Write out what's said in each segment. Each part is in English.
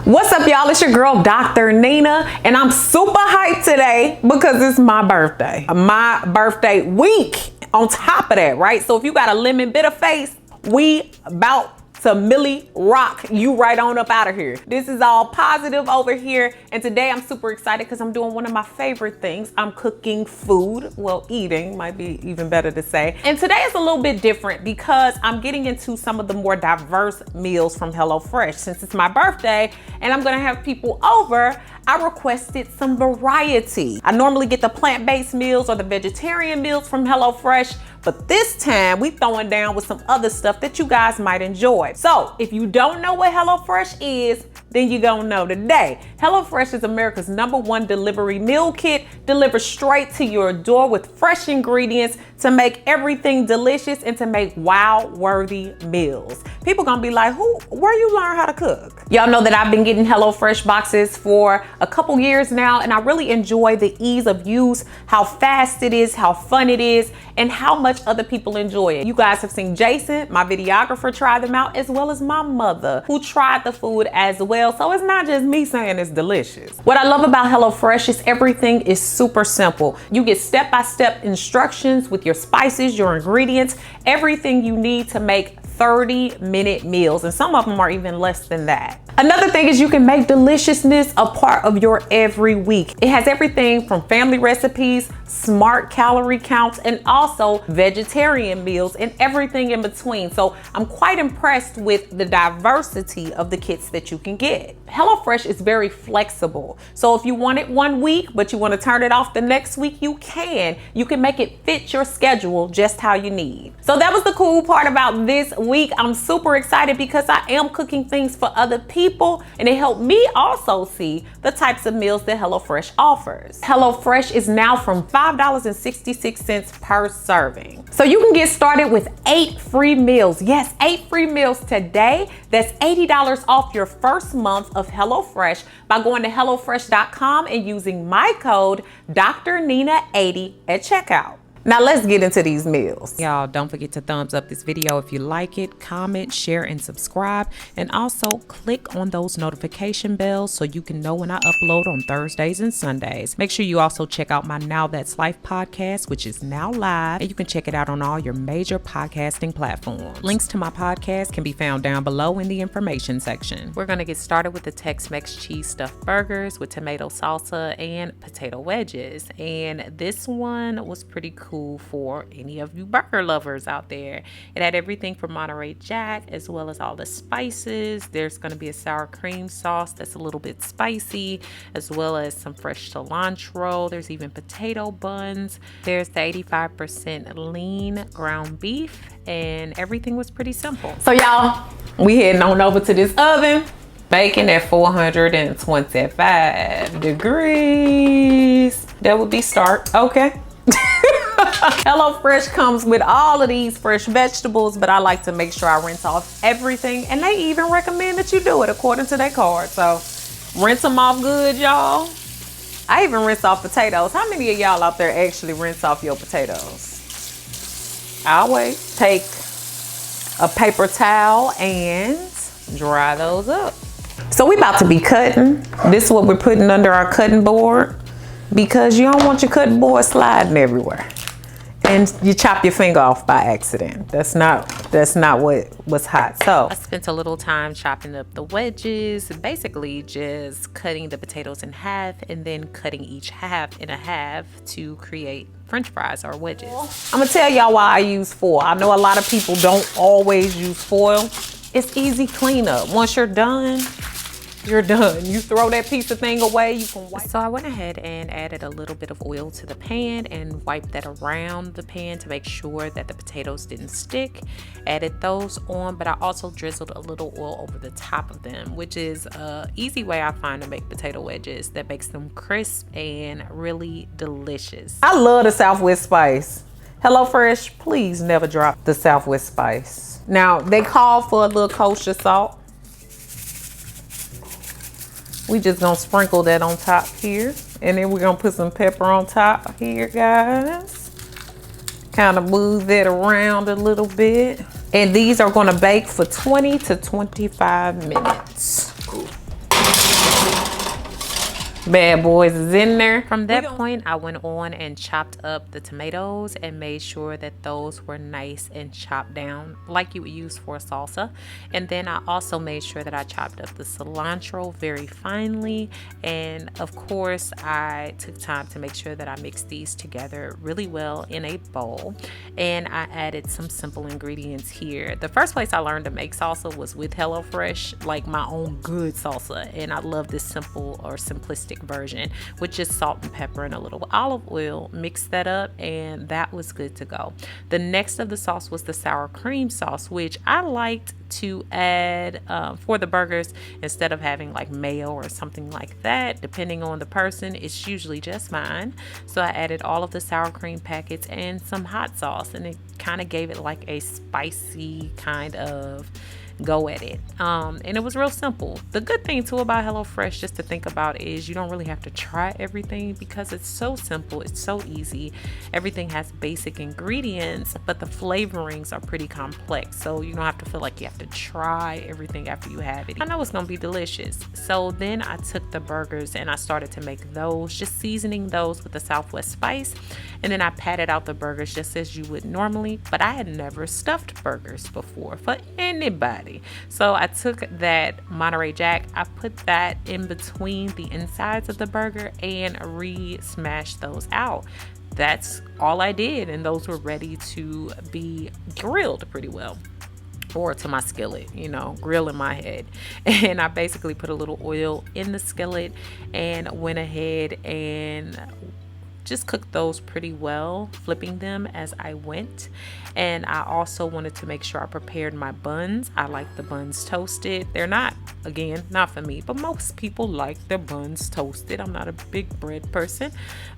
What's up, y'all? It's your girl, Dr. Nina, and I'm super hyped today because it's my birthday week on top of that, right? So if you got a lemon bitter face, we about to Millie rock you right on up out of here. This is all positive over here, and today I'm super excited because I'm doing one of my favorite things. I'm cooking food. Well, eating might be even better to say. And today is a little bit different because I'm getting into some of the more diverse meals from HelloFresh. Since it's my birthday and I'm gonna have people over, I requested some variety. I normally get the plant-based meals or the vegetarian meals from HelloFresh, but this time we throwing down with some other stuff that you guys might enjoy. So if you don't know what HelloFresh is, then you're gonna know today. HelloFresh is America's #1 delivery meal kit, delivered straight to your door with fresh ingredients to make everything delicious and to make wow-worthy meals. People gonna be like, where you learn how to cook? Y'all know that I've been getting HelloFresh boxes for a couple years now, and I really enjoy the ease of use, how fast it is, how fun it is, and how much other people enjoy it. You guys have seen Jason, my videographer, try them out, as well as my mother, who tried the food as well. So it's not just me saying it's delicious. What I love about HelloFresh is everything is super simple. You get step-by-step instructions with your spices, your ingredients, everything you need to make 30-minute meals, and some of them are even less than that. Another thing is you can make deliciousness a part of your every week. It has everything from family recipes, smart calorie counts, and also vegetarian meals and everything in between. So I'm quite impressed with the diversity of the kits that you can get. HelloFresh is very flexible. So if you want it one week, but you want to turn it off the next week, you can. You can make it fit your schedule just how you need. So that was the cool part about this week. I'm super excited because I am cooking things for other people, and it helped me also see the types of meals that HelloFresh offers. HelloFresh is now from $5.66 per serving. So you can get started with 8 free meals. Yes, 8 free meals today. That's $80 off your first month of HelloFresh by going to HelloFresh.com and using my code DrNina80 at checkout. Now let's get into these meals. Y'all, don't forget to thumbs up this video if you like it, comment, share, and subscribe. And also click on those notification bells so you can know when I upload on Thursdays and Sundays. Make sure you also check out my Now That's Life podcast, which is now live, and you can check it out on all your major podcasting platforms. Links to my podcast can be found down below in the information section. We're gonna get started with the Tex-Mex cheese stuffed burgers with tomato salsa and potato wedges. And this one was pretty cool for any of you burger lovers out there. It had everything from Monterey Jack as well as all the spices. There's going to be a sour cream sauce that's a little bit spicy, as well as some fresh cilantro. There's even potato buns. There's the 85% lean ground beef, and everything was pretty simple. So y'all, we heading on over to this oven. Baking at 425 degrees. That would be start. Okay. HelloFresh comes with all of these fresh vegetables, but I like to make sure I rinse off everything, and they even recommend that you do it according to their card. So rinse them off good, y'all. I even rinse off potatoes. How many of y'all out there actually rinse off your potatoes? I'll wait. Take a paper towel and dry those up. So we about to be cutting. This is what we're putting under our cutting board, because you don't want your cutting board sliding everywhere and you chop your finger off by accident. That's not what was hot. So I spent a little time chopping up the wedges, basically just cutting the potatoes in half and then cutting each half in a half to create French fries or wedges. I'm gonna tell y'all why I use foil. I know a lot of people don't always use foil. It's easy cleanup. Once you're done, you're done. You throw that piece of thing away, you can wipe. So I went ahead and added a little bit of oil to the pan and wiped that around the pan to make sure that the potatoes didn't stick. Added those on, but I also drizzled a little oil over the top of them, which is an easy way I find to make potato wedges that makes them crisp and really delicious. I love the Southwest spice. HelloFresh, please never drop the Southwest spice. Now, they call for a little kosher salt. We just gonna sprinkle that on top here. And then we're gonna put some pepper on top here, guys. Kind of move that around a little bit. And these are gonna bake for 20 to 25 minutes. Bad boys is in there. From that point, I went on and chopped up the tomatoes and made sure that those were nice and chopped down like you would use for a salsa. And then I also made sure that I chopped up the cilantro very finely. And of course, I took time to make sure that I mixed these together really well in a bowl. And I added some simple ingredients here. The first place I learned to make salsa was with HelloFresh, like my own good salsa. And I love this simple or simplistic version with just salt and pepper and a little olive oil. Mix that up and that was good to go. The next of the sauce was the sour cream sauce, which I liked to add for the burgers instead of having like mayo or something like that. Depending on the person, it's usually just mine. So I added all of the sour cream packets and some hot sauce, and it kind of gave it like a spicy kind of go at it. And it was real simple. The good thing too about HelloFresh, just to think about, is you don't really have to try everything because it's so simple, it's so easy. Everything has basic ingredients, but the flavorings are pretty complex, so you don't have to feel like you have to try everything after you have it. I know it's gonna be delicious. So then I took the burgers and I started to make those, just seasoning those with the Southwest spice, and then I patted out the burgers just as you would normally, but I had never stuffed burgers before for anybody. So I took that Monterey Jack, I put that in between the insides of the burger and re-smashed those out. That's all I did, and those were ready to be grilled pretty well. Or to my skillet, you know, grill in my head. And I basically put a little oil in the skillet and went ahead and just cooked those pretty well, flipping them as I went. And I also wanted to make sure I prepared my buns. I like the buns toasted. They're not, again, not for me, but most people like their buns toasted. I'm not a big bread person,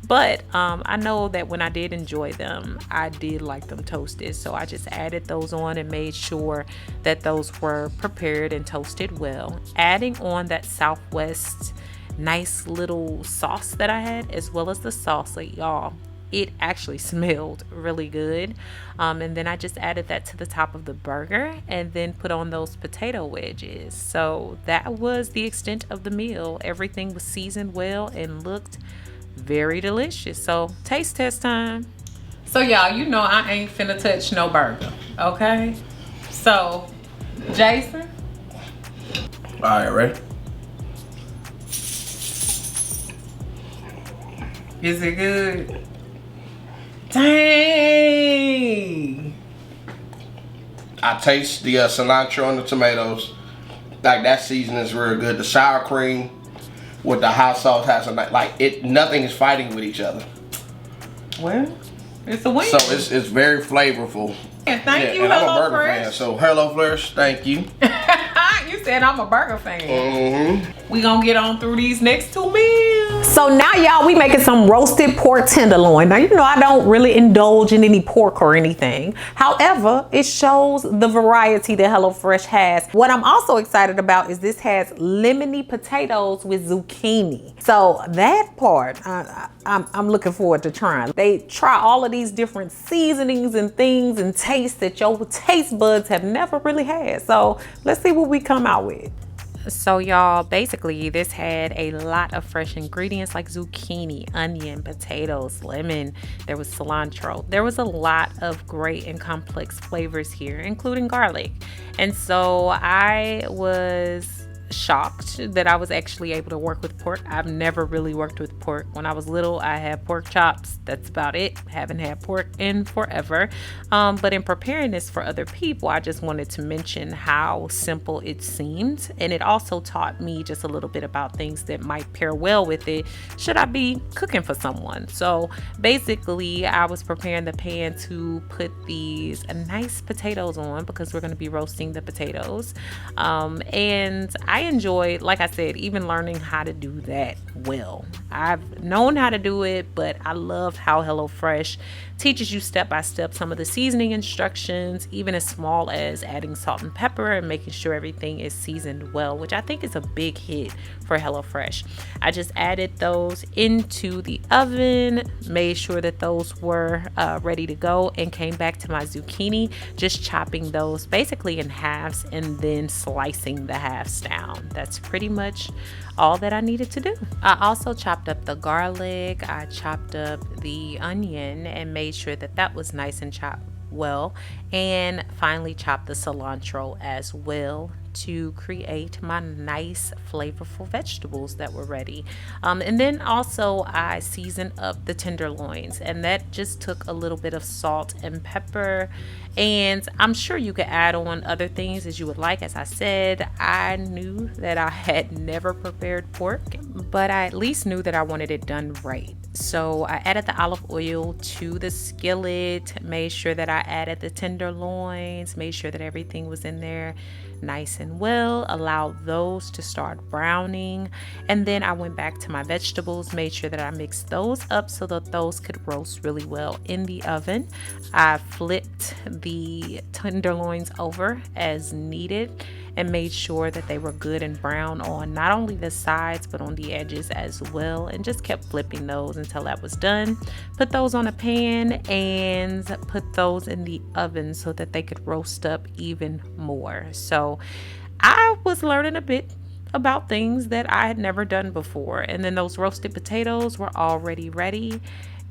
but I know that when I did enjoy them, I did like them toasted. So I just added those on and made sure that those were prepared and toasted well. Adding on that Southwest nice little sauce that I had, as well as the salsa, y'all, it actually smelled really good. And then I just added that to the top of the burger and then put on those potato wedges. So that was the extent of the meal. Everything was seasoned well and looked very delicious. So taste test time. So y'all, you know I ain't finna touch no burger, okay? So, Jason. All right, ready? Is it good? Dang! I taste the cilantro and the tomatoes. Like, that seasoning is real good. The sour cream with the hot sauce has a like it. Nothing is fighting with each other. Well, it's a win. So it's very flavorful. And thank you, and I'm a burger HelloFresh. fan. So HelloFresh, thank you. You said I'm a burger fan. Mm-hmm. We gonna get on through these next 2 meals. So now, y'all, we making some roasted pork tenderloin. Now, you know I don't really indulge in any pork or anything. However, it shows the variety that HelloFresh has. What I'm also excited about is this has lemony potatoes with zucchini. So that part, I'm looking forward to trying. They try all of these different seasonings and things and tastes that your taste buds have never really had. So let's see what we come out with. So y'all, basically this had a lot of fresh ingredients like zucchini, onion, potatoes, lemon. There was cilantro. There was a lot of great and complex flavors here, including garlic. And so I was shocked that I was actually able to work with pork. I've never really worked with pork. When I was little, I had pork chops. That's about it. Haven't had pork in forever. But in preparing this for other people, I just wanted to mention how simple it seemed. And it also taught me just a little bit about things that might pair well with it should I be cooking for someone. So basically, I was preparing the pan to put these nice potatoes on because we're going to be roasting the potatoes. And I enjoyed, like I said, even learning how to do that well. I've known how to do it, but I love how HelloFresh teaches you step by step some of the seasoning instructions, even as small as adding salt and pepper and making sure everything is seasoned well, which I think is a big hit for HelloFresh. I just added those into the oven, made sure that those were ready to go, and came back to my zucchini, just chopping those basically in halves and then slicing the halves down. down. That's pretty much all that I needed to do. I also chopped up the garlic, I chopped up the onion and made sure that that was nice and chopped well, and finally chopped the cilantro as well to create my nice flavorful vegetables that were ready. And then also I seasoned up the tenderloins, and that just took a little bit of salt and pepper, and I'm sure you could add on other things as you would like. As I said, I knew that I had never prepared pork, but I at least knew that I wanted it done right. So I added the olive oil to the skillet, made sure that I added the tenderloins, made sure that everything was in there nice and well, allowed those to start browning, and then I went back to my vegetables, made sure that I mixed those up so that those could roast really well in the oven. I flipped the tenderloins over as needed and made sure that they were good and brown on not only the sides but on the edges as well, and just kept flipping those until that was done. Put those on a pan and put those in the oven so that they could roast up even more. So I was learning a bit about things that I had never done before, and then those roasted potatoes were already ready.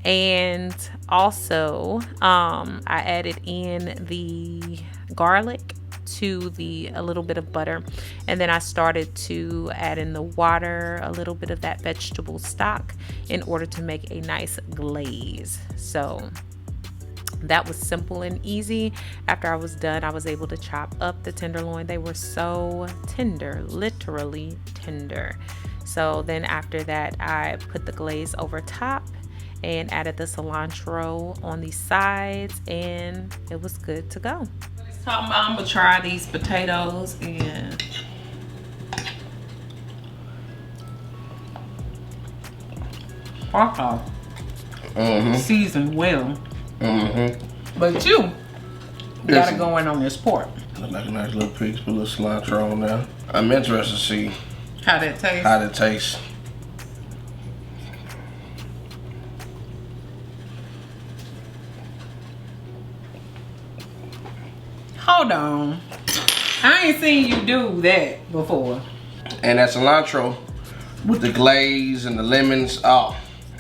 And also I added in the garlic to a little bit of butter, and then I started to add in the water, a little bit of that vegetable stock in order to make a nice glaze. So that was simple and easy. After I was done, I was able to chop up the tenderloin. They were so tender, literally tender. So then after that, I put the glaze over top and added the cilantro on the sides, and it was good to go. I'm gonna try these potatoes and seasoned well. But you gotta go in on this pork. Look like a nice little piece, put a little cilantro on there. I'm interested to see how that tastes. How that tastes. Hold on. I ain't seen you do that before. And that cilantro with the glaze and the lemons, oh,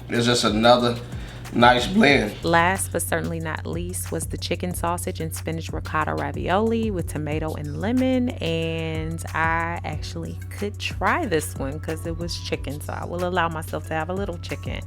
it's just another nice blend. Last but certainly not least was the chicken sausage and spinach ricotta ravioli with tomato and lemon, and I actually could try this one because it was chicken, so I will allow myself to have a little chicken.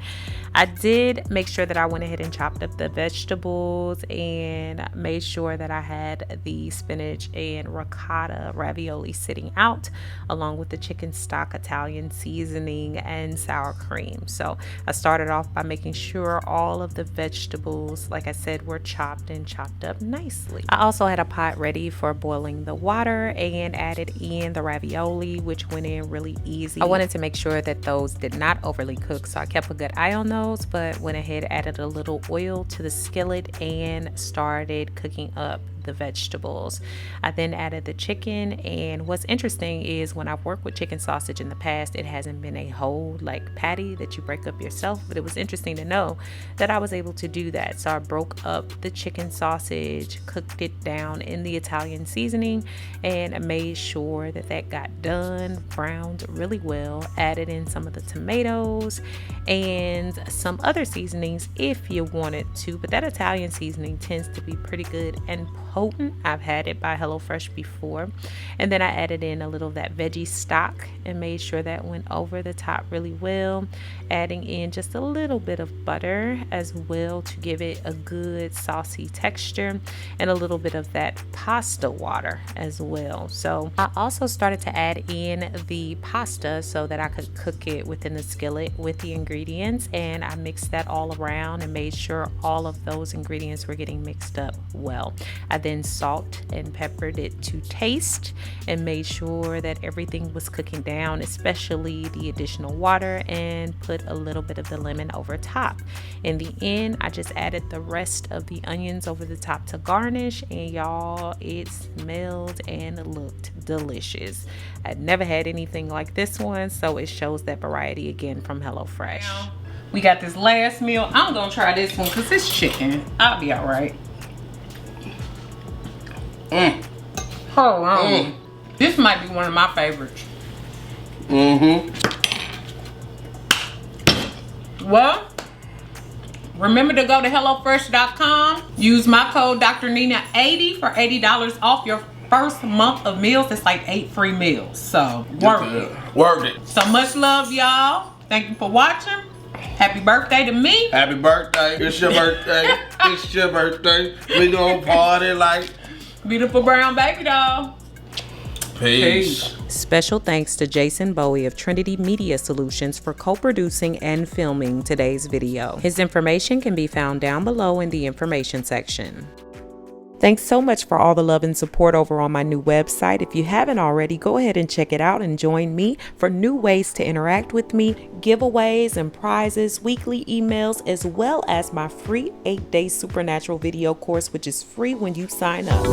I did make sure that I went ahead and chopped up the vegetables and made sure that I had the spinach and ricotta ravioli sitting out along with the chicken stock, Italian seasoning, and sour cream. So I started off by making sure all of the vegetables, like I said, were chopped and chopped up nicely. I also had a pot ready for boiling the water and added in the ravioli, which went in really easy. I wanted to make sure that those did not overly cook, so I kept a good eye on those, but went ahead, added a little oil to the skillet and started cooking up the vegetables. I then added the chicken, and what's interesting is when I've worked with chicken sausage in the past, it hasn't been a whole like patty that you break up yourself, but it was interesting to know that I was able to do that. So I broke up the chicken sausage, cooked it down in the Italian seasoning, and made sure that that got done, browned really well, added in some of the tomatoes and some other seasonings if you wanted to, but that Italian seasoning tends to be pretty good and potent. I've had it by HelloFresh before. And then I added in a little of that veggie stock and made sure that went over the top really well, adding in just a little bit of butter as well to give it a good saucy texture, and a little bit of that pasta water as well. So I also started to add in the pasta so that I could cook it within the skillet with the ingredients, and I mixed that all around and made sure all of those ingredients were getting mixed up well. I then salt and peppered it to taste and made sure that everything was cooking down, especially the additional water, and put a little bit of the lemon over top. In the end, I just added the rest of the onions over the top to garnish, and y'all, it smelled and looked delicious. I'd never had anything like this one, so it shows that variety again from HelloFresh. We got this last meal. I'm gonna try this one because it's chicken. I'll be all right. Hold on. This might be one of my favorites. Well, remember to go to HelloFresh.com. Use my code DrNina80 for $80 off your first month of meals. It's like 8 free meals. So, worth it. Worth it. So much love, y'all. Thank you for watching. Happy birthday to me. Happy birthday. It's your birthday. It's your birthday. We gonna party like Beautiful brown baby doll. peace. Special thanks to Jason Bowie of Trinity Media Solutions for co-producing and filming today's video. His information can be found down below in the information section. Thanks so much for all the love and support over on my new website. If you haven't already, go ahead and check it out and join me for new ways to interact with me, giveaways and prizes, weekly emails, as well as my free 8-day supernatural video course, which is free when you sign up.